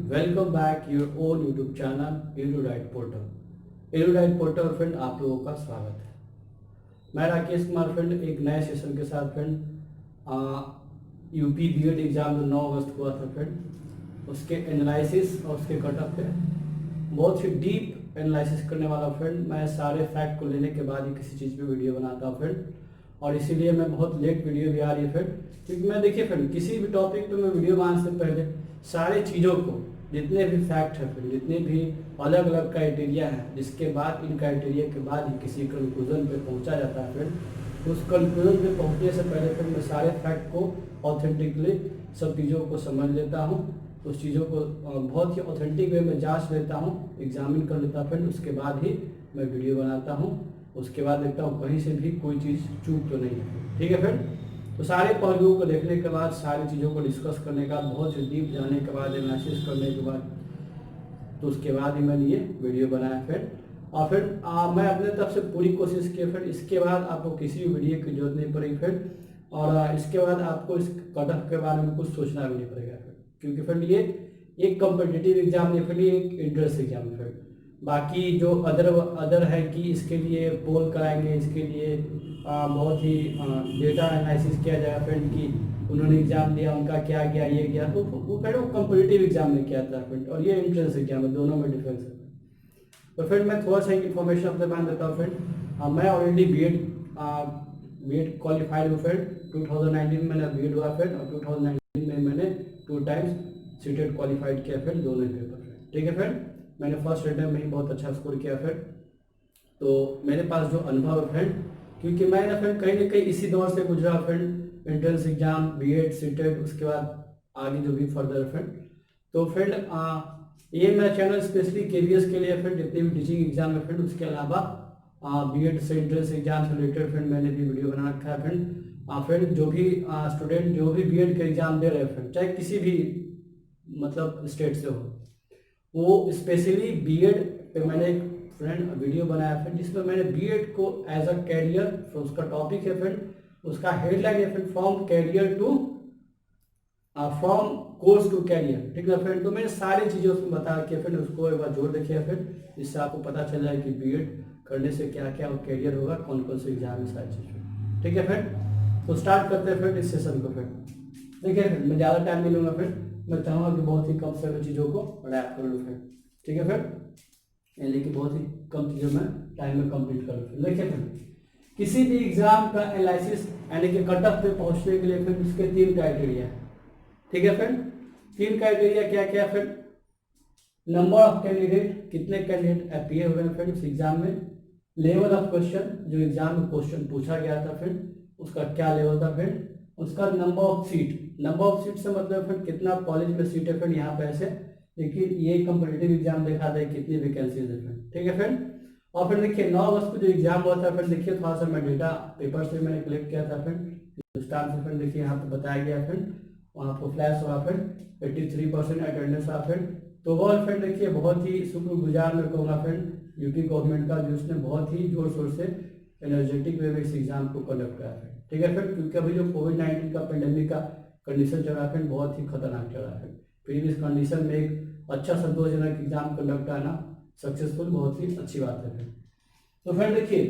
Welcome back your own YouTube channel Eduright portal. Eduright portal friend आप लोगों का स्वागत है। मैं राकेश कुमार फ्रेंड एक नए सेशन के साथ फ्रेंड यूपी बीएड एग्जाम जो 9 अगस्त को हुआ था फ्रेंड उसके एनालिसिस और उसके कटअप पे बहुत ही डीप एनालिसिस करने वाला फ्रेंड। मैं सारे फैक्ट को लेने के बाद ही किसी चीज़ पे वीडियो बनाता हूँ फ्रेंड, और इसीलिए मैं बहुत लेट वीडियो भी आ रही है फ्रेंड, क्योंकि मैं देखिए फ्रेंड किसी भी टॉपिक पे मैं वीडियो बनाने से पहले सारे चीज़ों को, जितने भी फैक्ट है फ्रेंड, जितने भी अलग अलग क्राइटेरिया हैं, जिसके बाद इन क्राइटेरिया के बाद ही किसी कंक्लूजन पे पहुंचा जाता है फ्रेंड, उस कंक्लूजन पे पहुंचने से पहले फिर मैं सारे फैक्ट को ऑथेंटिकली सब चीज़ों को समझ लेता हूँ, उस चीज़ों को बहुत ही ऑथेंटिक वे में जांच लेता हूँ, एग्जामिन कर लेता फ्रेंड, उसके बाद ही मैं वीडियो बनाता हूँ। उसके बाद देखता हूँ कहीं से भी कोई चीज़ चूक तो नहीं है। ठीक है फ्रेंड, तो सारे पहलुओं को देखने के बाद, सारी चीज़ों को डिस्कस करने के बाद, बहुत ही डीप जाने के बाद, एनालिसिस करने के बाद, तो उसके बाद ही मैंने ये वीडियो बनाया फ्रेंड। और फिर मैं अपने तरफ से पूरी कोशिश की फ्रेंड। इसके बाद आपको किसी भी वीडियो की जरूरत नहीं पड़ेगी फ्रेंड, और इसके बाद आपको इस कट ऑफ के बारे में कुछ सोचना भी नहीं पड़ेगा फ्रेंड, क्योंकि फ्रेंड ये एक कम्पिटिटिव एग्जाम नहीं फ्रेंड, ये एक इंट्रेंस एग्जाम है फ्रेंड। बाकी जो अदर है कि इसके लिए पोल कराएंगे, इसके लिए बहुत ही डेटा एनालिसिस किया जाएगा फ्रेंड कि उन्होंने एग्जाम दिया, उनका क्या गया, ये गया, तो वो फ्रेंड वो कम्पिटिटिव एग्जाम में किया था फ्रेंड, और ये एंट्रेंस एग्जाम है, दोनों में डिफरेंस है। तो फ्रेंड मैं थोड़ा सा इन्फॉर्मेशन अपने बारे में देता हूँ फ्रेंड। मैं ऑलरेडी बीएड क्वालिफाइड हूँ फ्रेंड। 2019 में मैंने बीएड हुआ फ्रेंड, और 2019 में मैंने 2 टाइम्स सीटेट क्वालिफाइड किया फ्रेंड, दोनों पेपर फ्रेंड। ठीक है फ्रेंड, मैंने फर्स्ट अटेम्प्ट में ही बहुत अच्छा स्कोर किया फ्रेंड। तो मेरे पास जो अनुभव है फ्रेंड, क्योंकि मैं ना कहीं इसी दौर से गुजरा friend, entrance exam, B Ed, CTET, उसके बाद आगे जो भी फर्दर फ्रेंड। तो फ्रेंड ये मेरा चैनल स्पेशली केवीएस के लिए फ्रेंड, जितने भी टीचिंग एग्जाम है फ्रेंड, उसके अलावा बीएड से एंट्रेंस एग्जाम से रिलेटेड फ्रेंड मैंने भी वीडियो बना रखा है फ्रेंड। फ्रेंड जो भी स्टूडेंट जो भी बीएड के एग्जाम दे रहे हैं फ्रेंड, चाहे किसी भी मतलब स्टेट से हो, वो स्पेशली बीएड पे मैंने एक फ्रेंड वीडियो बनाया फ्रेंड, जिसमें मैंने बीएड को एज अ कैरियर, उसका टॉपिक है फ्रेंड, उसका हेडलाइन है friend, from course to career. ठीक है फ्रेंड, तो मैंने सारी चीज़ें उसमें बता रखी है फ्रेंड, उसको एक बार जोड़ देखिए फ्रेंड, जिससे आपको पता चल जाए कि बीएड करने से क्या क्या कैरियर होगा, कौन कौन से एग्जाम में सारी चीज़। ठीक है फ्रेंड, तो स्टार्ट करते हैं फ्रेंड इस सेशन को फ्रेंड। देखिए फ्रेंड, मैं ज़्यादा टाइम नहीं लूँगा फ्रेंड, मैं चाहूँगा कि बहुत ही कम समय चीज़ों को अडैप्ट कर लूँ फ्रेंड। ठीक है फ्रेंड, यानी कि बहुत ही कम चीज़ों में टाइम में कंप्लीट कर लूँ। देखिए फ्रेंड, किसी भी एग्जाम का एनालिसिस यानी कि कट ऑफ पे पहुँचने के लिए फ्रेंड उसके 3 क्राइटेरिया है। ठीक है फ्रेंड, 3 क्राइटेरिया क्या क्या फ्रेंड? नंबर ऑफ कैंडिडेट, कितने कैंडिडेट अपीयर हुए हैं फ्रेंड उस एग्जाम में। लेवल ऑफ क्वेश्चन, जो एग्जाम में क्वेश्चन पूछा गया था फ्रेंड, उसका क्या लेवल था फ्रेंड। उसका number of seat, number of seat से मतलब फ्रेंड कितना कॉलेज में सीट है फ्रेंड, यहाँ पे ऐसे, लेकिन ये कंपटीटिव एग्जाम देखा था कितनी वैकेंसीज है फ्रेंड। ठीक है फ्रेंड, और फिर देखिए 9 अगस्त को जो एग्जाम हुआ था फ्रेंड, देखिए थोड़ा सा मैं डेटा पेपर से मैंने कलेक्ट किया था फ्रेंड, हिंदुस्तान से फ्रेंड, देखिए यहाँ पे बताया गया फ्रेंड, वहाँ पर फ्लैश हुआ फ्रेंड, 83% अटेंडेंस हुआ फ्रेंड। तो वो फ्रेंड देखिए बहुत ही शुक्रगुजार मैं कहूँगा फ्रेंड यूपी गवर्नमेंट का, जिसने बहुत ही जोर शोर से एनर्जेटिक वे में इस एग्जाम को कंडक्ट करा फ्रेंड। ठीक है फ्रेंड, क्योंकि अभी जो कोविड-19 का पेंडेमिक का कंडीशन चल रहा है फ्रेंड, बहुत ही खतरनाक चल रहा है, फिर इस कंडीशन में एक अच्छा संतोषजनक एग्जाम कंडक्ट करना सक्सेसफुल, बहुत ही अच्छी बात है फ्रेंड। तो फ्रेंड देखिए,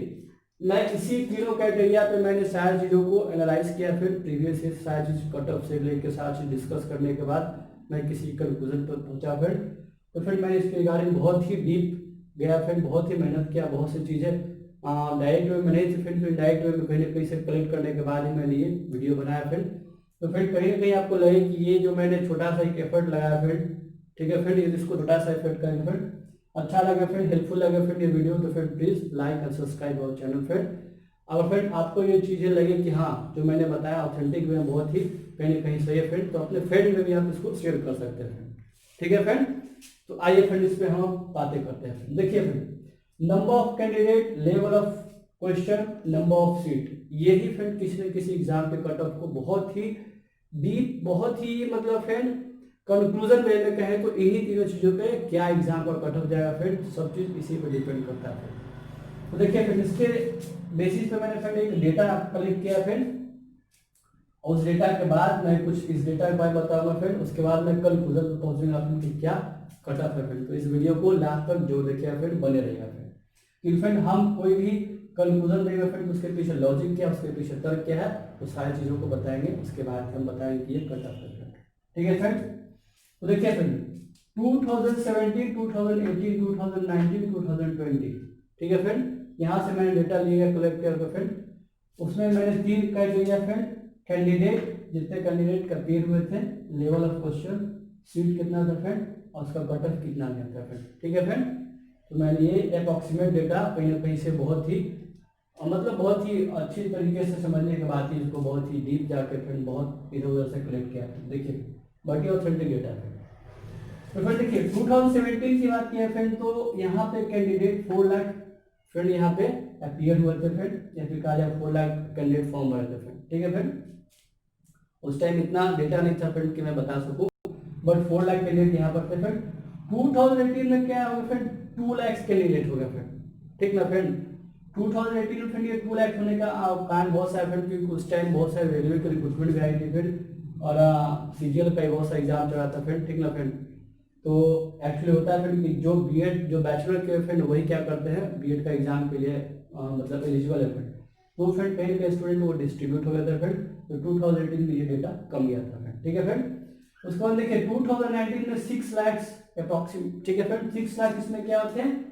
मैं इसी तीनों क्राइटेरिया पे मैंने सारी चीज़ों को एनालाइज किया, फिर प्रीवियस से सारी चीज़ कट ऑफ से लेकर सारी चीज़ डिस्कस करने के बाद मैं किसी कंक्लूजन पर पहुंचा फ्रेंड। तो फिर मैंने इसके रिगार्डिंग बहुत ही डीप गया फ्रेंड, बहुत ही मेहनत किया, बहुत सी चीज़ें डायरेक्ट वे में नहीं थी फ्रेंड, इनडायरेक्ट वे में कहीं ना कहीं से कलेक्ट करने के बाद ही मैंने ये वीडियो बनाया फ्रेंड। तो फिर कहीं ना कहीं आपको लगे कि ये जो मैंने छोटा सा एक एफर्ट लगाया फ्रेंड, ठीक है फ्रेंड, इसको छोटा सा एफर्ट करें फ्रेंड, अच्छा लगे फ्रेंड, हेल्पफुल लगे फ्रेंड ये वीडियो, तो फिर please like and subscribe our channel friend. अगर फ्रेंड आपको ये चीज़ें लगे कि हाँ जो मैंने बताया ऑथेंटिक वे बहुत ही कहीं ना कहीं सही है फ्रेंड, तो अपने फ्रेंड में भी आप इसको शेयर कर सकते हैं फ्रेंड। ठीक है फ्रेंड, तो आइए फ्रेंड इस पे हम बातें करते हैं फ्रेंड। देखिए friend, number of candidate, level of question, number of seat, ये ही फ्रेंड किसी न किसी एग्जाम के कट ऑफ को बहुत ही डीप, बहुत ही मतलब फ्रेंड कंक्लूजन वे में कहें तो इन्हीं तीनों चीज़ों पे क्या एग्जाम का कट ऑफ जाएगा फ्रेंड, सब चीज़ इसी पे डिपेंड करता है। तो देखिए फ्रेंड, इसके बेसिस पे मैंने फ्रेंड एक डेटा कलेक्ट किया फ्रेंड, और उस डेटा के बाद मैं कुछ इस डेटा के बारे में बताऊंगा फ्रेंड, उसके बाद मैं कंक्लूजन पर पहुंचूंगा फ्रेंड कि क्या कट ऑफ है फ्रेंड। तो इस वीडियो को लास्ट तक जो देखिएगा फ्रेंड बने रहेगा फ्रेंड, कि फ्रेंड हम कोई भी कंक्लूजन देंगे फ्रेंड, उसके पीछे लॉजिक क्या, उसके पीछे तर्क क्या है, तो सारी चीज़ों को बताएंगे। उसके बाद हम बताएंगे कि ये कट ऑफ है फ्रेंड। ठीक है फ्रेंड, तो देखिए फ्रेंड 2017, 2018, 2019, 2020, ठीक है फ्रेंड, यहाँ से मैंने डेटा लिया कलेक्ट करके फ्रेंड, उसमें मैंने 3 क्राइटेरिया फ्रेंड, कैंडिडेट, जितने कैंडिडेट अपीयर हुए थे, लेवल ऑफ क्वेश्चन, सीट कितना था फ्रेंड, और उसका कट ऑफ कितना गया था फ्रेंड। ठीक है फ्रेंड, तो मैंने ये अप्रॉक्सीमेट डेटा कहीं ना कहीं से बहुत ही मतलब बहुत ही अच्छी तरीके से समझने के बाद ही इसको बहुत ही डीप जाके फ्रेंड बहुत इधर उधर से कलेक्ट किया है। देखिए बाकी ऑथेंटिक डेटा है। तो फ्रेंड देखिए 2017 की बात किया फ्रेंड, तो यहाँ पे कैंडिडेट 4 लाख फ्रेंड यहाँ पे अपीयर हुए थे फ्रेंड, या फिर कहा जाए 4 लाख कैंडिडेट फॉर्म भरे थे फ्रेंड। ठीक है फ्रेंड, उस टाइम इतना डेटा नहीं था फ्रेंड कि मैं बता सकूं, बट 4 लाख कैंडिडेट यहाँ पर थे फ्रेंड। 2018 में क्या हो गया फ्रेंड, 2 लाख कैंडिडेट हो गया फ्रेंड। ठीक ना फ्रेंड, 2018 में फ्रेंड ये 2 लाख होने का कारण बहुत सारे फ्रेंड, क्योंकि उस टाइम बहुत सारे रेलवे के रिक्रूटमेंट भी आई थी फ्रेंड, और सीजीएल का बहुत सा एग्जाम चला था फ्रेंड। ठीक ना फ्रेंड, तो एक्चुअली होता है फ्रेंड कि जो बीएड जो बैचलर के फ्रेंड वही क्या करते हैं, बीएड का एग्जाम के लिए मतलब एलिजिबल है फ्रेंड, तो फ्रेंड कहीं के स्टूडेंट वो डिस्ट्रीब्यूट हो गया था फ्रेंड। तो 2018 में ये डेटा कम गया था फ्रेंड। ठीक है फ्रेंड, उसके बाद देखिए 2019 में 6 लाख अप्रॉक्सीमेट। ठीक है फ्रेंड, 6 लाख इसमें क्या होते हैं,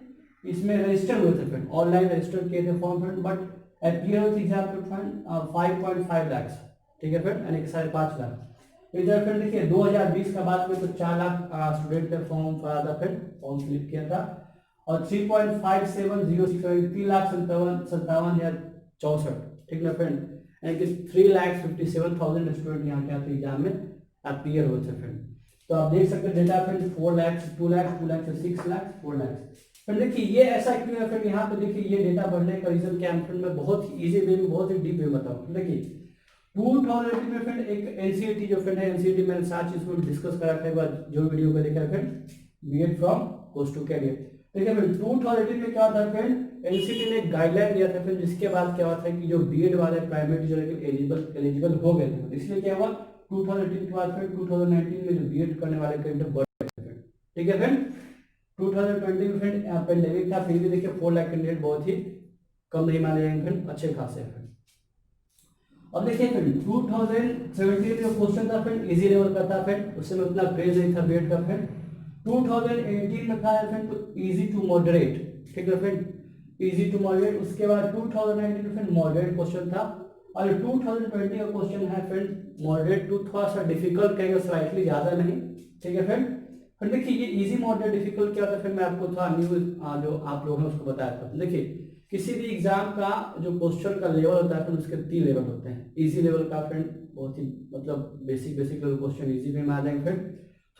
इसमें रजिस्टर हुए थे फ्रेंड, ऑनलाइन रजिस्टर किए the form friend, but appear exam पे फ्रेंड 5.5 लाख। ठीक है फ्रेंड, यानी कि 5.5 लाख। इधर फ्रेंड देखिए 2020 का बात में तो 4 लाख स्टूडेंट ने फॉर्म भरा था फ्रेंड, फॉर्म फिलिप किया था, और 3.5706 3,57,57,064। ठीक ना फ्रेंड, यानी कि 3,57,000 स्टूडेंट यहाँ के एग्जाम में अपीयर हुए थे फ्रेंड। तो आप देख सकते हैं डेटा फ्रेंड 4 लाख, 2 लाख, 2 लाख से 6 लाख, 4 लाख। फ्रेंड देखिए ये ऐसा क्यों है फ्रेंड, यहाँ पे देखिए ये डेटा बढ़ने का रीजन क्या है फ्रेंड, मैं बहुत ही इजी वे में बहुत ही डीप वे में बताऊँ। देखिए 2018 में फ्रेंड एक एनसीईटी जो फ्रेंड है, एनसीईटी मैंने 7 चीज को डिस्कस करा था एक बार, जो वीडियो को देखा friend, B Ed from course to career. देखिए फ्रेंड 2018 में क्या था फ्रेंड, एनसीईटी ने एक गाइडलाइन दिया था फ्रेंड, जिसके बाद क्या हुआ था कि जो बीएड वाले प्राइमरी टीचर एलिजिबल हो गए थे, इसलिए क्या हुआ 2018 के बाद फ्रेंड 2019 में जो बीएड करने वाले कैंडिडेट बढ़ गए थे। ठीक है फ्रेंड, 2020 में फ्रेंड पेंडेमिक था, फिर भी देखिए 4 लाख कैंडिडेट बहुत ही कम नहीं माने जाएंगे फ्रेंड, अच्छे खासे हैं फ्रेंड। अब देखिए फ्रेंड 2017 में क्वेश्चन था फ्रेंड, इजी लेवल का था फ्रेंड, उससे में उतना क्रेज नहीं था बीएड का फ्रेंड। 2018 में था फ्रेंड तो इजी टू मॉडरेट। ठीक है फ्रेंड, इजी टू मॉडरेट। उसके बाद 2019 में फ्रेंड मॉडरेट क्वेश्चन था, और 2020 का क्वेश्चन है फ्रेंड मॉडरेट टू थोड़ा सा डिफिकल्ट कहेंगे, स्लाइटली ज्यादा नहीं। ठीक है फ्रेंड, फिर देखिए ये इजी मॉडरेट डिफिकल्ट क्या होता है फिर मैं आपको थोड़ा न्यू जो आप लोग हैं उसको बताया था। देखिए किसी भी एग्जाम का जो क्वेश्चन का लेवल होता है फिर उसके 3 लेवल होते हैं। इजी लेवल का फ्रेंड बहुत ही मतलब बेसिक लेवल क्वेश्चन इजी में आ जाएंगे फ्रेंड,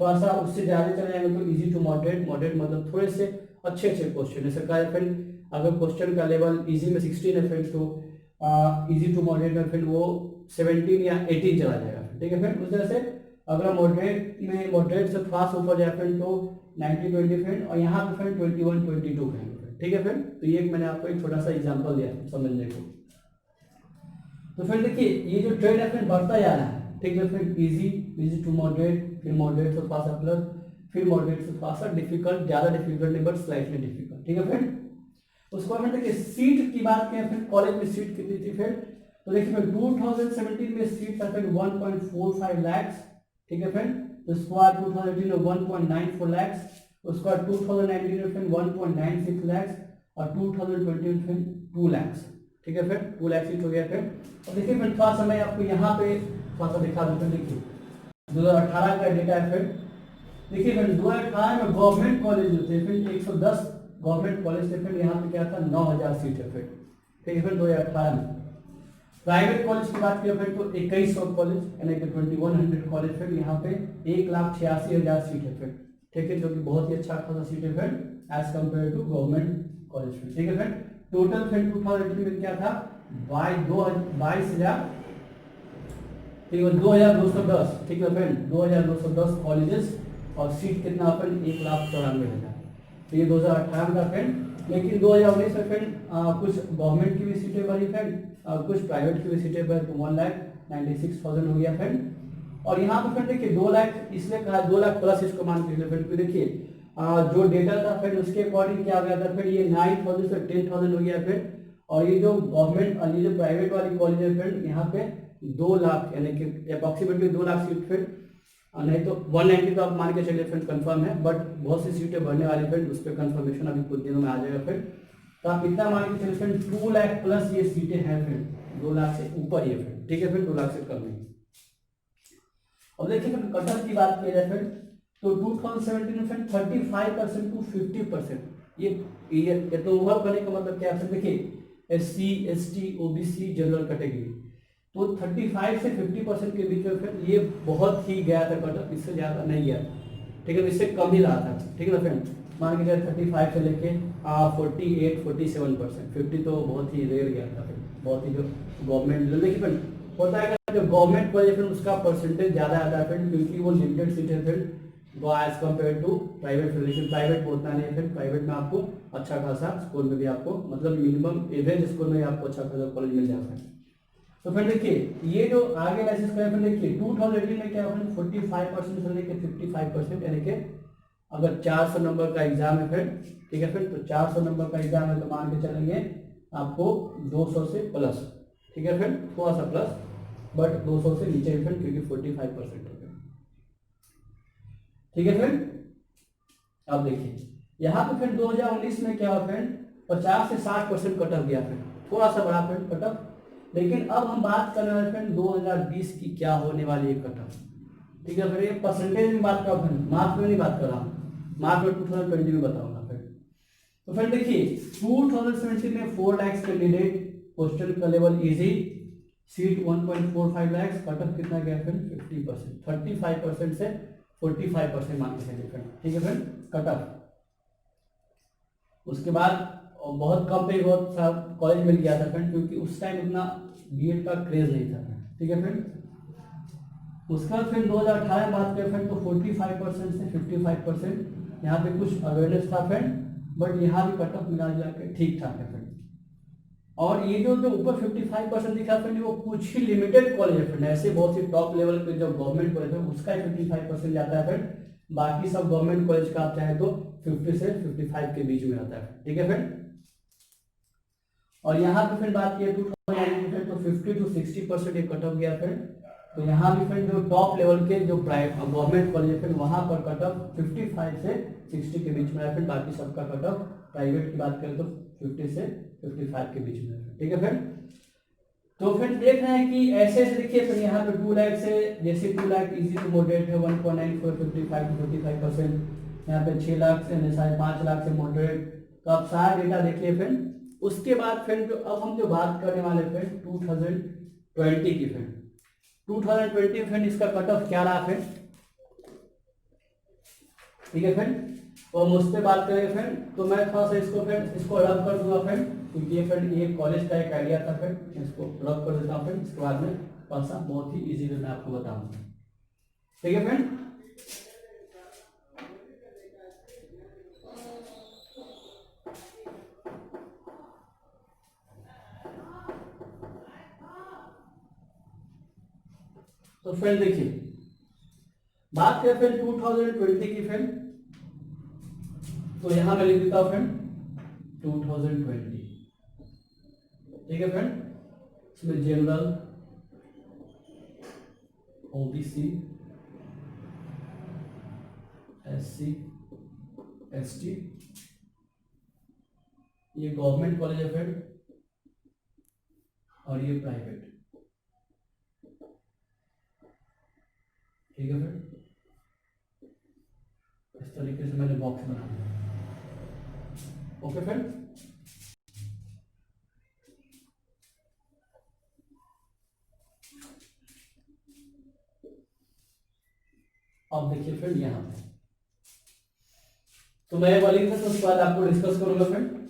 थोड़ा सा उससे ज्यादा चले जाएंगे तो इजी टू मॉडरेट। मॉडरेट मतलब थोड़े से अच्छे क्वेश्चन, जैसे कहा फ्रेंड अगर क्वेश्चन का लेवल इजी में 16 है फ्रेंड, तो इजी टू मॉडरेट में फिर वो 17 या 18 चला जाएगा। ठीक है फ्रेंड, उस तरह से अगर मॉडरेट में मॉडरेट से थोड़ा सा ऊपर जाए फ्रेंड तो 90-20 फ्रेंड, और यहाँ पे फ्रेंड 21-22 फ्रेंड। ठीक है फ्रेंड, तो ये मैंने आपको एक छोटा सा एग्जांपल दिया समझने को। तो फ्रेंड देखिए ये जो ट्रेंड है फ्रेंड बढ़ता जा रहा है। ठीक है फ्रेंड, इजी टू मॉडरेट, फिर मॉडरेट से थोड़ा सा प्लस, फिर मॉडरेट से थोड़ा सा डिफिकल्ट, ज्यादा डिफिकल्ट नहीं बट स्लाइटली डिफिकल्ट। ठीक है फ्रेंड, उसके बाद फ्रेंड देखिए सीट की बात करें फ्रेंड, कॉलेज में सीट कितनी थी फ्रेंड, तो देखिए फ्रेंड 2017 में सीट था फ्रेंड 1.45 लाख। ठीक है फ्रेंड, उसके बाद 2018 में 1.94 लाख, उसके बाद 2019 में फ्रेंड 1.96 लाख, और 2020 में फ्रेंड 2 लाख। ठीक है फ्रेंड, 2 लाख सीट हो गया फ्रेंड। और देखिए फ्रेंड थोड़ा सा मैं आपको यहाँ पे थोड़ा सा दिखा दूँ। देखिए 2018 का डेटा है फ्रेंड, देखिए फ्रेंड 2018 में गवर्नमेंट कॉलेज जो थे फ्रेंड 110 गवर्नमेंट कॉलेज थे फ्रेंड, यहाँ पे क्या था 9000 सीट है फ्रेंड। ठीक है फ्रेंड, 2018 में। प्राइवेट कॉलेज की बात करें फ्रेंड तो 2100 कॉलेज यानी कि 2100 कॉलेज फ्रेंड, यहाँ पे 1,86,000 सीट है फ्रेंड। ठीक है, जो कि बहुत ही अच्छा खासा सीट है friend as compare to government college friend. ठीक है फ्रेंड, टोटल फ्रेंड 2018 में क्या था 22,000, ठीक है 2210। ठीक है फ्रेंड, 2210 कॉलेजेस, और सीट कितना फ्रेंड 1,94,000। तो ये 2018 का फ्रेंड। लेकिन 2019 में फ्रेंड कुछ गवर्नमेंट की भी सीटें भरी फ्रेंड, कुछ प्राइवेट की भी सीटें भरी, तो 96,000 हो गया फ्रेंड। और यहाँ पे फ्रेंड देखिए 2 लाख इसलिए कहा 2 लाख प्लस इसको मान के चलिए फ्रेंड, क्योंकि देखिए जो डेटा था फ्रेंड उसके अकॉर्डिंग क्या हो गया था फ्रेंड, ये 9,000 से 10,000 हो गया फ्रेंड। और ये जो गवर्नमेंट और ये जो प्राइवेट वाली कॉलेज है फ्रेंड, यहाँ पे 2 लाख यानी कि अप्रोक्सीमेटली 2 लाख सीट फ्रेंड, नहीं तो 190 तो आप मान के चलिए फ्रेंड कंफर्म है, बट बहुत सी सीटें भरने वाली फ्रेंड, उस पर कंफर्मेशन अभी कुछ दिनों में आ जाएगा फ्रेंड। तो आप कितना मान के चलिए फ्रेंड, 2 लाख प्लस ये सीटें हैं फ्रेंड, 2 लाख से ऊपर ये फ्रेंड, ठीक है फ्रेंड, 2 लाख से कम नहीं। अब देखिए फ्रेंड कट ऑफ की बात की जाए फ्रेंड, तो 2017 में फ्रेंड 35% टू 50%, ये तो ओवर करने का मतलब क्या है, देखिए SC ST OBC general category, तो 35 से 50% के बीच में फ्रेंड ये बहुत ही गया था कट ऑफ, इससे ज्यादा नहीं गया, ठीक है, इससे कम ही रहा था, ठीक है ना फ्रेंड। मान के चलिए 35 से लेके 48-47%, 50 तो बहुत ही रेयर गया था, बहुत ही जो गवर्नमेंट देखिए फ्रेंड होता है जो गवर्नमेंट कॉलेज फ्रेंड उसका परसेंटेज ज्यादा आता है फ्रेंड, क्योंकि वो लिमिटेड सीट है फ्रेंड वो as compare to private field, लेकिन प्राइवेट को उतना नहीं है फ्रेंड, प्राइवेट में आपको अच्छा खासा स्कोर में भी आपको मतलब मिनिमम एवरेज स्कोर में आपको अच्छा खासा कॉलेज मिल जाता है। तो फ्रेंड देखिए ये जो आगे एनालिसिस करें फ्रेंड, देखिए 2018 में क्या फ्रेंड 45% से लेकर 55%, यानी कि अगर 400 नंबर का एग्जाम है फ्रेंड, ठीक है फ्रेंड, तो 400 नंबर का एग्जाम है तो मान के चलेंगे आपको 200 से प्लस, ठीक है फ्रेंड, थोड़ा सा प्लस, बट 200 से नीचे फ्रेंड, क्योंकि 45% हो गया, ठीक है फ्रेंड। अब देखिए यहाँ पे फ्रेंड 2019 में क्या हुआ फ्रेंड, 50 से 60% कट ऑफ गया फ्रेंड, थोड़ा सा बड़ा फ्रेंड कट ऑफ। लेकिन अब हम बात कर रहे हैं फ्रेंड 2020 की क्या होने वाली है कट ऑफ, ठीक है फ्रेंड, ये परसेंटेज में बात कर रहा हूँ फ्रेंड, मार्क्स में नहीं बात कर रहा हूँ, मार्क्स में 2020 में बताऊंगा फ्रेंड। तो फ्रेंड देखिए 2017 में 4 लाख कैंडिडेट, क्वेश्चन का level easy, seat 1.45 lakh, cut off कितना गया फ्रेंड 50%, 35% से 45% मान के चलिए फ्रेंड, ठीक है फ्रेंड कट ऑफ। उसके बाद बहुत कम पे बहुत सा कॉलेज मिल गया था फ्रेंड, क्योंकि उस टाइम उतना बीएड का क्रेज नहीं था फ्रेंड, ठीक है फ्रेंड। उसका फिर 2018 में बात करें फ्रेंड, तो 45% से 55% यहाँ पे कुछ अवेयरनेस था फ्रेंड, बट यहाँ भी कट ऑफ मिला जुला के ठीक ठाक है फ्रेंड। और ये जो जो ऊपर 55% दिखा फ्रेंड, वो कुछ ही लिमिटेड कॉलेज है फ्रेंड, ऐसे बहुत सी टॉप लेवल पे जो गवर्नमेंट कॉलेज है उसका ही 55% जाता है फ्रेंड, बाकी सब गवर्नमेंट कॉलेज का आप चाहे तो 50 से 55 के बीच में आता है, ठीक है फ्रेंड। और यहाँ पे फिर बात की 2019 तो 50 to 60% ये कट ऑफ गया फ्रेंड। तो यहाँ भी फ्रेंड जो टॉप लेवल के जो गवर्नमेंट कॉलेज है फ्रेंड, वहाँ पर कट ऑफ 55 से 60 के बीच में है फ्रेंड, बाकी सबका कट ऑफ प्राइवेट की बात करें तो 50 से 55 के बीच में है, ठीक है फ्रेंड। तो फ्रेंड देख रहे हैं कि ऐसे ऐसे देखिए फ्रेंड, यहाँ पे 2 लाख से जैसे 2 लाख इजी टू मॉडरेट है 1.94 55 to 55%, यहाँ पे 6 लाख से 5.5 लाख से मॉडरेट, तो आप सारा डेटा देखिए फ्रेंड। उसके बाद फ्रेंड जो अब हम जो बात करने वाले फ्रेंड 2020 की फ्रेंड, 2020 फ्रेंड इसका कट ऑफ क्या रहा फ्रेंड, ठीक है फ्रेंड। तो हम उस पर बात करेंगे फ्रेंड, तो मैं थोड़ा सा इसको फ्रेंड इसको रब कर दूंगा फ्रेंड, क्योंकि ये फ्रेंड ये कॉलेज का एक आइडिया था फ्रेंड, इसको रब कर देता हूँ फ्रेंड, इसके बाद में थोड़ा सा बहुत ही इजी वे में आपको बताऊंगा, ठीक है फ्रेंड। तो फ्रेंड देखिए बात करें फ्रेंड 2020 की फ्रेंड, तो यहां मैं लिख देता हूं फ्रेंड 2020, ठीक है फ्रेंड। इसमें जनरल, ओबीसी, एससी, एसटी, ये गवर्नमेंट कॉलेज है फ्रेंड, और ये प्राइवेट, ठीक है फ्रेंड। इस तरीके से मैंने बॉक्स बना दिया, ओके फ्रेंड। अब देखिए फ्रेंड यहाँ पे तो मैं वाली था, तो उसके बाद आपको डिस्कस करूंगा फ्रेंड।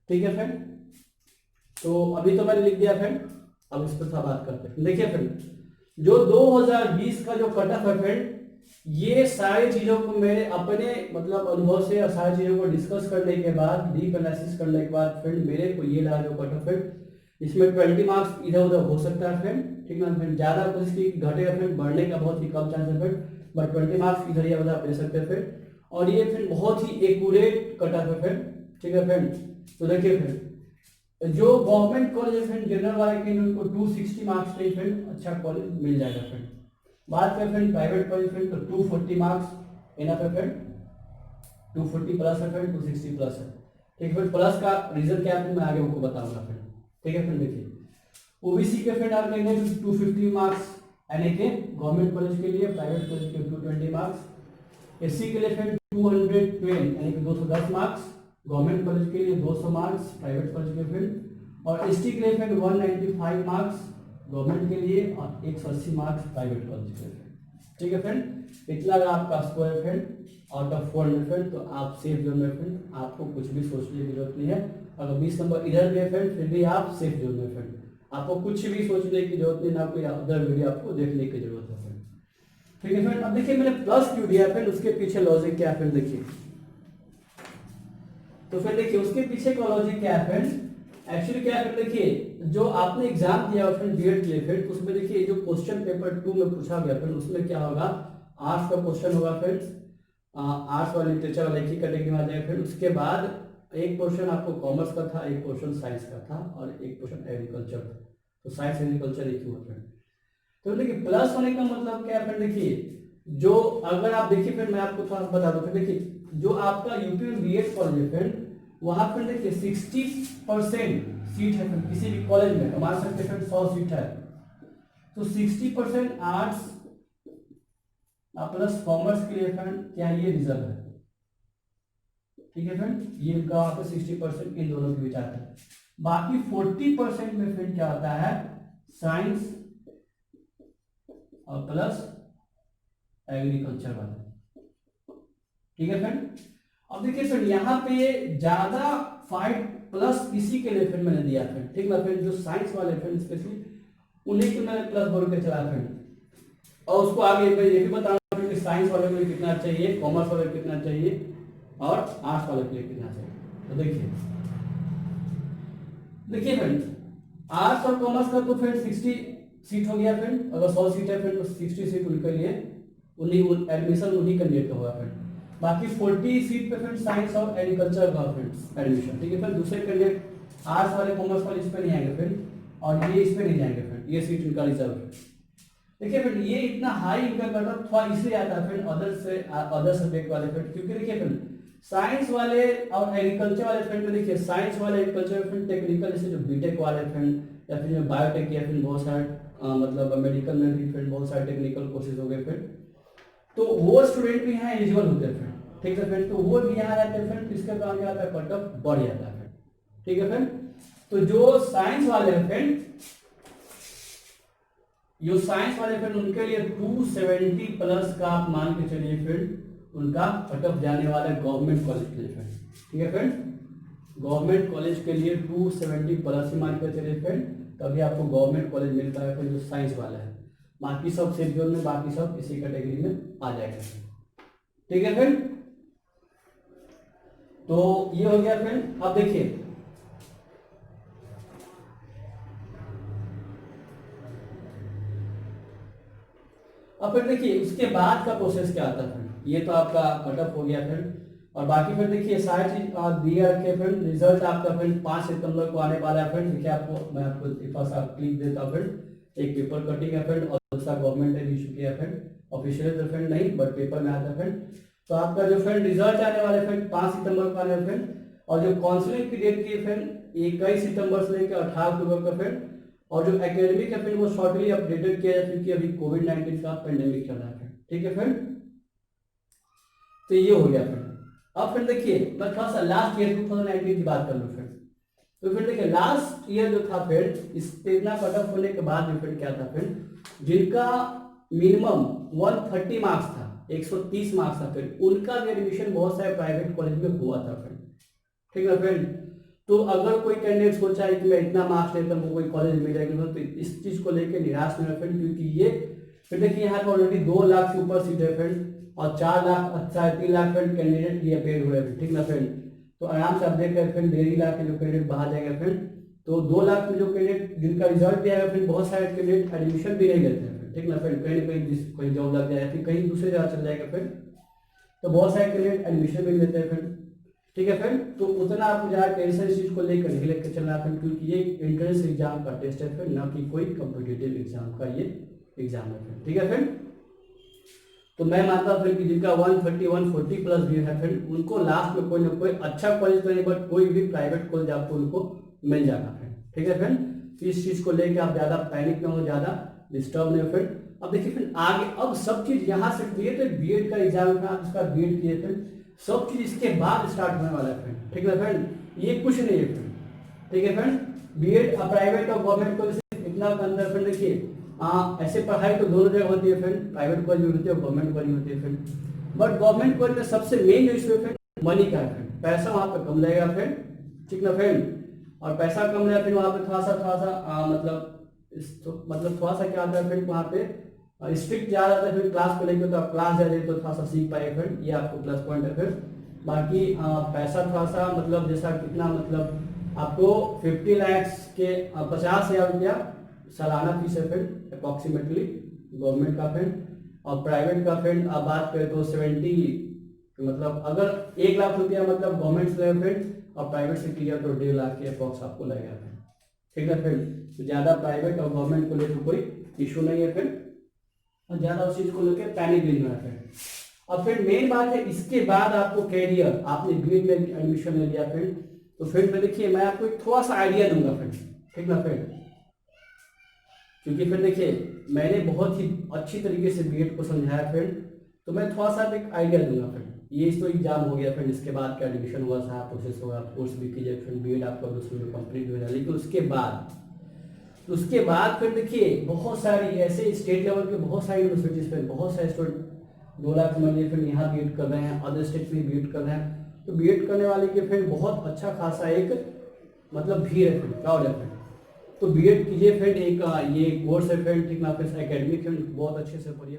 ठीक है फ्रेंड। तो अभी तो मैंने लिख दिया फ्रेंड, अब इस पर बात करते हैं। देखिए फ्रेंड, जो 2020 का जो कट ऑफ है फ्रेंड, ये सारी चीजों को मेरे अपने मतलब अनुभव से और सारी चीजों को डिस्कस करने के बाद, डीप एनालिसिस करने के बाद फ्रेंड मेरे को ये लगा जो कट ऑफ फ्रेंड, इसमें 20 मार्क्स इधर उधर हो सकता है फ्रेंड, ठीक ना फ्रेंड, ज्यादा कुछ की घटेगा फ्रेंड, बढ़ने का बहुत ही कम चांस है फ्रेंड, बट 20 मार्क्स इधर या उधर आप ले सकते हैं फ्रेंड, और ये फ्रेंड बहुत ही एक्यूरेट कट ऑफ है फ्रेंड, ठीक है फ्रेंड। तो देखिए फ्रेंड, जो गवर्नमेंट कॉलेज है फ्रेंड जनरल वाले के लिए उनको 260 मार्क्स के फ्रेंड अच्छा कॉलेज मिल जाएगा फ्रेंड। बात करें फ्रेंड प्राइवेट कॉलेज फ्रेंड, तो 240 मार्क्स इनफ है फ्रेंड, 240 प्लस है फ्रेंड, 260 प्लस है, ठीक है फ्रेंड। प्लस का रीजन क्या है मैं आगे आपको बताऊंगा फ्रेंड, ठीक है फ्रेंड। देखिए ओबीसी के फ्रेंड आप लेंगे 250 मार्क्स यानी कि गवर्नमेंट कॉलेज के लिए, प्राइवेट कॉलेज के 220 मार्क्स, एससी के लिए फ्रेंड 212 यानी कि 210 मार्क्स, गवर्नमेंट कॉलेज के लिए 200 मार्क्स, प्राइवेट कॉलेज के फ्रेंड, और एसटी के लिए फ्रेंड 195 मार्क्स गवर्नमेंट के लिए और 180 मार्क्स प्राइवेट कॉलेज के लिए, ठीक है फ्रेंड। इतना अगर आपका स्कोर है फ्रेंड आउट ऑफ 400 फ्रेंड, तो आप सेफ जोन में फ्रेंड, आपको कुछ भी सोचने की जरूरत नहीं है। अगर 20 नंबर इधर भी है फ्रेंड, फिर भी आप सेफ जोन में फ्रेंड, आपको कुछ भी सोचने की जरूरत नहीं, ना कोई अदर वीडियो आपको देखने की जरूरत है फ्रेंड, ठीक है फ्रेंड। अब देखिए मैंने प्लस क्यों दिया फ्रेंड, उसके पीछे लॉजिक क्या है फ्रेंड, देखिए तो फिर देखिए उसके पीछे का लॉजिक क्या है फ्रेंड, एक्चुअली क्या है देखिए, जो आपने एग्जाम दिया फ्रेंड बीएड के लिए फ्रेंड, उसमें देखिए जो क्वेश्चन पेपर 2 में पूछा गया फ्रेंड, उसमें क्या होगा, आर्ट्स का क्वेश्चन होगा फ्रेंड, आर्ट्स और लिटरेचर वाला एक ही कैटेगरी में आ जाएगा फ्रेंड। उसके बाद एक क्वेश्चन आपको कॉमर्स का था, एक क्वेश्चन साइंस का था, और एक क्वेश्चन एग्रीकल्चर था, तो साइंस एग्रीकल्चर एक ही हुआ फ्रेंड। तो देखिए प्लस होने का मतलब क्या है फ्रेंड, देखिए जो अगर आप देखिए फ्रेंड मैं आपको थोड़ा बता दूं, देखिए जो आपका यूपी में बीएड कॉलेज है फ्रेंड, वहां पर देखिए 60% सीट है फ्रेंड, किसी भी कॉलेज में हमारे सकते फ्रेंड 100 सीट है, तो 60% आर्ट्स प्लस कॉमर्स के लिए फ्रेंड क्या ये रिजर्व है, ठीक है फ्रेंड, ये इनका वहां पर 60% इन दोनों के बीच आता है। बाकी 40% में फ्रेंड क्या होता है, साइंस और प्लस एग्रीकल्चर वाला, ठीक है फ्रेंड। अब देखिए फ्रेंड यहाँ पे ज्यादा 5 प्लस इसी के लिए फ्रेंड मैंने दिया फ्रेंड, ठीक है फ्रेंड, जो साइंस वाले फ्रेंड स्पेशली उन्हीं को मैंने प्लस बोल के चला फ्रेंड, और उसको आगे मैं ये भी बता रहा हूँ कि साइंस वाले के लिए कितना चाहिए, कॉमर्स वाले को कितना चाहिए, और आर्ट्स वाले के लिए कितना चाहिए। तो देखिए फ्रेंड आर्ट्स और कॉमर्स का तो फ्रेंड 60 सीट हो गया फ्रेंड, अगर 100 सीट है फ्रेंड तो 60 सीट उनके लिए, उन्हीं एडमिशन उन्हीं कैंडिडेट का होगा फ्रेंड। बाकी 40 सीट पे फ्रेंड साइंस और एग्रीकल्चर का फ्रेंड एडमिशन, ठीक है फ्रेंड। दूसरे कैंडिडेट आर्ट्स वाले कॉमर्स वाले इस पे नहीं आएंगे फ्रेंड, और ये इस पे नहीं जाएंगे फ्रेंड, ये सीट इनका रिजर्व है। देखिए फ्रेंड ये इतना हाई इनका कट ऑफ थोड़ा इसलिए आता है फ्रेंड अदर सब्जेक्ट वाले फ्रेंड, क्योंकि देखिए फ्रेंड साइंस वाले और एग्रीकल्चर वाले फ्रेंड में देखिए साइंस वाले एग्रीकल्चर फ्रेंड टेक्निकल जैसे जो बीटेक वाले फ्रेंड, या फिर जो बायोटेक या फिर बहुत सारे मतलब मेडिकल में भी फ्रेंड बहुत सारे टेक्निकल कोर्सेज हो गए फ्रेंड, तो वो स्टूडेंट भी यहाँ एलिजिबल होते हैं फ्रेंड, ठीक है फ्रेंड, तो वो भी यहाँ रहते हैं फ्रेंड, इसके कारण क्या होता है कट ऑफ बढ़ जाता है फ्रेंड, ठीक है फ्रेंड। तो जो साइंस वाले हैं फ्रेंड, जो साइंस वाले फ्रेंड उनके लिए 270 प्लस का आप मान के चलिए फ्रेंड, उनका कट ऑफ जाने वाला है गवर्नमेंट कॉलेज के लिए फ्रेंड, ठीक है फ्रेंड, गवर्नमेंट कॉलेज के लिए 270 प्लस ही मान के चलिए फ्रेंड, तभी आपको गवर्नमेंट कॉलेज मिलता है फ्रेंड जो साइंस वाला है। बाकी सब सेफ जोन में, बाकी सब इसी कैटेगरी में आ जाएगा, ठीक है फ्रेंड। तो ये हो गया फ्रेंड। अब देखिए अब फिर देखिए उसके बाद का प्रोसेस क्या आता है फ्रेंड, ये तो आपका कट ऑफ हो गया फ्रेंड, और बाकी फिर देखिए सारी चीज दिया रखे फ्रेंड, रिजल्ट आपका फ्रेंड 5 सितंबर को आने वाला है फ्रेंड। देखिए आपको मैं आपको फर्स्ट आप क्लिक देता हूँ फ्रेंड, एक पेपर कटिंग है फ्रेंड, और दूसरा गवर्नमेंट ने इशू किया फ्रेंड, ऑफिशियल तो फ्रेंड नहीं बट पेपर में आता है फ्रेंड। तो आपका जो फ्रेंड रिजल्ट आने वाले फ्रेंड 5 सितंबर को आने वाले फ्रेंड, और जो काउंसलिंग की डेट की फ्रेंड 21 सितंबर से लेकर 18 अक्टूबर का फ्रेंड, और जो एकेडमिक है फ्रेंड वो शॉर्टली अपडेटेड किया जाए क्योंकि अभी कोविड-19 का पेंडेमिक चल रहा है फ्रेंड, ठीक है फ्रेंड। तो ये हो गया फ्रेंड। अब फ्रेंड देखिए मैं थोड़ा सा लास्ट ईयर 2019 की बात कर लूँ फ्रेंड, तो फिर देखिए लास्ट ईयर जो था फ्रेंड, इस इतना कट ऑफ होने के बाद भी फ्रेंड क्या था फ्रेंड, जिनका मिनिमम 130 मार्क्स था, 130 मार्क्स था फ्रेंड, उनका भी एडमिशन बहुत सारे प्राइवेट कॉलेज में हुआ था फ्रेंड, ठीक है फ्रेंड। तो अगर कोई कैंडिडेट सोचा है कि मैं इतना मार्क्स लेकर मुझे कोई कॉलेज मिल जाएगा, तो इस चीज़ को लेकर निराश नहीं हो फ्रेंड, क्योंकि ये फिर देखिए यहाँ पर ऑलरेडी 2 लाख से ऊपर सीट है फ्रेंड, और 4 लाख 3.5 लाख फ्रेंड कैंडिडेट ये अपेयर हुए हैं, ठीक ना फ्रेंड। तो आराम से आप देख रहे हैं फ्रेंड 1.5 लाख के जो कैंडिडेट बाहर जाएंगे फ्रेंड, तो 2 लाख में जो कैंडिडेट जिनका रिजल्ट भी आएगा फ्रेंड, बहुत सारे कैंडिडेट एडमिशन भी नहीं लेते हैं, ठीक ना फ्रेंड। कहीं ना कहीं जॉब लग जाए, फिर कहीं दूसरे जगह चल जाएगा फ्रेंड, तो बहुत सारे कैंडिडेट एडमिशन भी लेते हैं फ्रेंड, ठीक है फ्रेंड। तो उतना आपको ज़्यादा टेंशन इस चीज़ को लेकर नहीं लेकर चलना फ्रेंड, क्योंकि ये एंट्रेंस एग्जाम का टेस्ट है फ्रेंड, ना कि कोई कॉम्पिटिटिव एग्जाम का ये एग्जाम है फ्रेंड, ठीक है फ्रेंड। तो मैं मानता हूँ फ्रेंड कि जिनका 130 140 प्लस व्यू है फ्रेंड, उनको लास्ट में कोई ना कोई अच्छा कॉलेज तो नहीं, बट कोई भी प्राइवेट कॉलेज आपको उनको मिल जाएगा फ्रेंड, ठीक है फ्रेंड। तो इस चीज़ को लेकर आप ज़्यादा पैनिक ना हो, ज़्यादा डिस्टर्ब नहीं हो फ्रेंड। अब देखिए फ्रेंड आगे अब सब चीज़ यहाँ से क्लियर है, बीएड का एग्जाम था, उसका बीएड किए फ्रेंड, सब चीज़ इसके बाद स्टार्ट होने वाला है फ्रेंड, ठीक है फ्रेंड। ये कुछ नहीं है फ्रेंड, ठीक है फ्रेंड। बीएड प्राइवेट और गवर्नमेंट कॉलेज इतना अंदर फ्रेंड, देखिए ऐसे पढ़ाई तो दोनों जगह होती है फ्रेंड, प्राइवेट कॉलेज भी होती है और गवर्नमेंट कॉलेज होती है फ्रेंड, बट गवर्नमेंट कॉलेज में सबसे मेन जो इशू है फ्रेंड मनी का है फ्रेंड, पैसा वहाँ पे कम लगेगा फ्रेंड, ठीक ना फ्रेंड। और पैसा कम लगेगा फिर वहाँ पे थोड़ा सा मतलब थोड़ा सा क्या आता है फ्रेंड, वहाँ पे स्ट्रिक्ट ज़्यादा आता है फिर क्लास को लेकर, तो आप क्लास ज़्यादा तो थोड़ा सा सीख पाए फ्रेंड, ये आपको प्लस पॉइंट है फ्रेंड। बाकी पैसा थोड़ा सा मतलब जैसा कितना मतलब आपको 50 लाख के 50,000 रुपया सालाना फीस है फ्रेंड अप्रॉक्सीमेटली गवर्नमेंट का फ्रेंड, और प्राइवेट का फ्रेंड आप बात करें तो 70 मतलब अगर 1 लाख रुपया मतलब गवर्नमेंट से फ्रेंड, और प्राइवेट से किया तो 1.5 लाख के अप्रॉक्स आपको लगेगा फ्रेंड, ठीक है फ्रेंड। तो ज़्यादा प्राइवेट और गवर्नमेंट को लेकर कोई इशू नहीं है फ्रेंड, और ज़्यादा उस चीज़ को लेकर पैनिक भी नहीं होना फ्रेंड। अब फिर मेन बात है इसके बाद आपको कैरियर, आपने बीएड में एडमिशन ले लिया फ्रेंड, तो फिर मैं देखिए मैं आपको एक थोड़ा सा आइडिया दूंगा फ्रेंड, ठीक ना फ्रेंड। क्योंकि फिर देखिए मैंने बहुत ही अच्छी तरीके से बीएड को समझाया फ्रेंड, तो मैं थोड़ा सा एक आइडिया दूंगा फ्रेंड। ये तो एग्जाम हो गया फ्रेंड, इसके बाद क्या एडमिशन हुआ सारा प्रोसेस होगा, कोर्स भी कीजिए फ्रेंड, बीएड आपका 2 साल में कंप्लीट हो जाए, लेकिन उसके बाद फिर देखिए बहुत सारी ऐसे स्टेट लेवल के बहुत सारी यूनिवर्सिटीज पे बहुत सारे स्टूडेंट 2 लाख समझ लीजिए फिर यहाँ बीएड कर रहे हैं, अदर स्टेट में बीएड कर रहे हैं, तो बीएड करने वाले के फिर बहुत अच्छा खासा एक मतलब भीड़ है फ्रेंड, क्राउड है फ्रेंड। तो बीएड कीजिए फ्रेंड, एक ये कोर्स है फ्रेंड, ठीक ना, फिर एकेडमिक फ्रेंड बहुत अच्छे से पढ़िए।